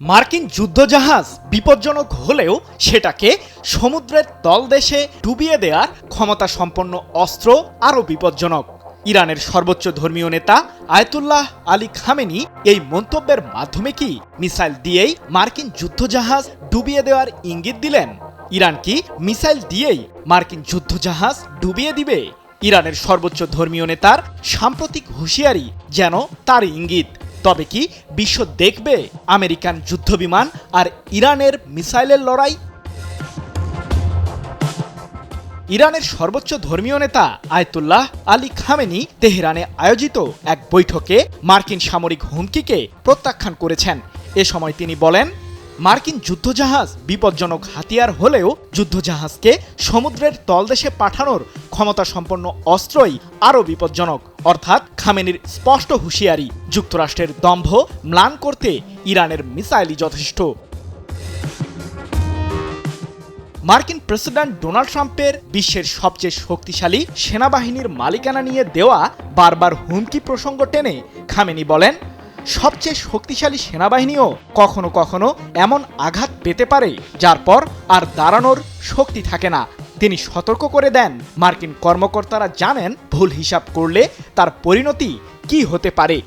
মার্কিন যুদ্ধজাহাজ বিপজ্জনক হলেও সেটাকে সমুদ্রের তলদেশে ডুবিয়ে দেওয়ার ক্ষমতা সম্পন্ন অস্ত্র আরও বিপজ্জনক। ইরানের সর্বোচ্চ ধর্মীয় নেতা আয়াতুল্লাহ আলী খামেনি এই মন্তব্যের মাধ্যমে কি মিসাইল দিয়েই মার্কিন যুদ্ধজাহাজ ডুবিয়ে দেওয়ার ইঙ্গিত দিলেন? ইরান কি মিসাইল দিয়েই মার্কিন যুদ্ধজাহাজ ডুবিয়ে দিবে? ইরানের সর্বোচ্চ ধর্মীয় নেতার সাম্প্রতিক হুঁশিয়ারি যেন তার ইঙ্গিত। তবে কি বিশ্ব দেখবে আমেরিকান যুদ্ধবিমান আর ইরানের মিসাইলের লড়াই? ইরানের সর্বোচ্চ ধর্মীয় নেতা আয়াতুল্লাহ আলী খামেনি তেহরানে আয়োজিত এক বৈঠকে মার্কিন সামরিক হুমকিকে প্রত্যাখ্যান করেছেন। এ সময় তিনি বলেন, মার্কিন যুদ্ধজাহাজ বিপজ্জনক হাতিয়ার হলেও যুদ্ধজাহাজকে সমুদ্রের তলদেশে পাঠানোর ক্ষমতা সম্পন্ন অস্ত্রই আরও বিপজ্জনক। অর্থাৎ খামেনির স্পষ্ট হুঁশিয়ারি, যুক্তরাষ্ট্রের দম্ভ ম্লান করতে ইরানের মিসাইলই যথেষ্ট। মার্কিন প্রেসিডেন্ট ডোনাল্ড ট্রাম্পের বিশ্বের সবচেয়ে শক্তিশালী সেনাবাহিনীর মালিকানা নিয়ে দেওয়া বারবার হুমকি প্রসঙ্গ টেনে খামেনি বলেন, সবচেয়ে শক্তিশালী সেনাবাহিনীও কখনো কখনো এমন আঘাত পেতে পারে যার পর আর দাঁড়ানোর শক্তি থাকে না। তিনি সতর্ক করে দেন, মার্কিন কর্মকর্তারা জানেন ভুল হিসাব করলে তার পরিণতি কি হতে পারে।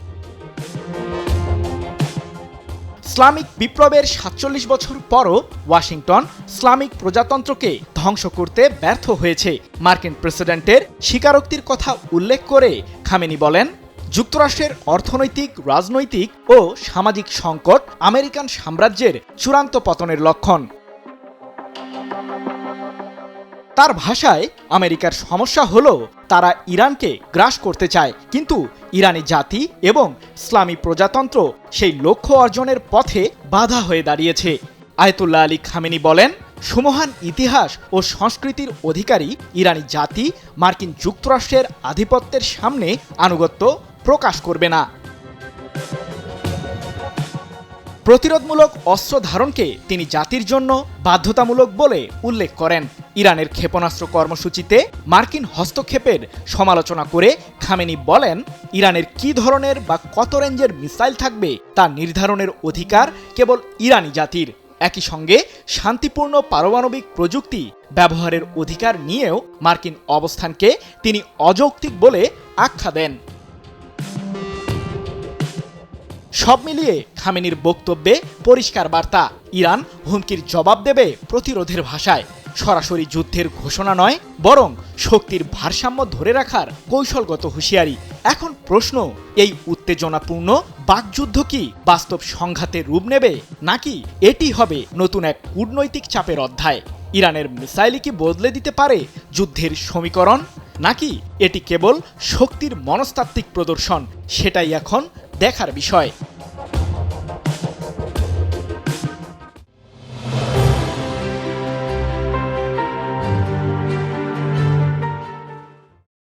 ইসলামিক বিপ্লবের ৪৭ বছর পরও ওয়াশিংটন ইসলামিক প্রজাতন্ত্রকে ধ্বংস করতে ব্যর্থ হয়েছে। মার্কিন প্রেসিডেন্টের স্বীকারোক্তির কথা উল্লেখ করে খামেনি বলেন, যুক্তরাষ্ট্রের অর্থনৈতিক, রাজনৈতিক ও সামাজিক সংকট আমেরিকান সাম্রাজ্যের চূড়ান্ত পতনের লক্ষণ। তার ভাষায়, আমেরিকার সমস্যা হলো তারা ইরানকে গ্রাস করতে চায়, কিন্তু ইরানি জাতি এবং ইসলামী প্রজাতন্ত্র সেই লক্ষ্য অর্জনের পথে বাধা হয়ে দাঁড়িয়েছে। আয়াতুল্লাহ আলী খামেনি বলেন, সুমহান ইতিহাস ও সংস্কৃতির অধিকারী ইরানি জাতি মার্কিন যুক্তরাষ্ট্রের আধিপত্যের সামনে আনুগত্য প্রকাশ করবে না। প্রতিরোধমূলক অস্ত্র ধারণকে তিনি জাতির জন্য বাধ্যতামূলক বলে উল্লেখ করেন। ইরানের ক্ষেপণাস্ত্র কর্মসূচিতে মার্কিন হস্তক্ষেপের সমালোচনা করে খামেনি বলেন, ইরানের কী ধরনের বা কত রেঞ্জের মিসাইল থাকবে তা নির্ধারণের অধিকার কেবল ইরানি জাতির। একই সঙ্গে শান্তিপূর্ণ পারমাণবিক প্রযুক্তি ব্যবহারের অধিকার নিয়েও মার্কিন অবস্থানকে তিনি অযৌক্তিক বলে আখ্যা দেন। সব মিলিয়ে খামেনির বক্তব্যে পরিষ্কার বার্তা, ইরান হুমকির জবাব দেবে প্রতিরোধের ভাষায়। সরাসরি যুদ্ধের ঘোষণা নয়, বরং শক্তির ভারসাম্য ধরে রাখার কৌশলগত হুঁশিয়ারি। এখন প্রশ্ন, এই উত্তেজনাপূর্ণ বাকযুদ্ধ কি বাস্তব সংঘাতে রূপ নেবে, নাকি এটি হবে নতুন এক কূটনৈতিক চাপের অধ্যায়? ইরানের মিসাইলই কি বদলে দিতে পারে যুদ্ধের সমীকরণ, নাকি এটি কেবল শক্তির মনস্তাত্ত্বিক প্রদর্শন? সেটাই এখন দেখার বিষয়।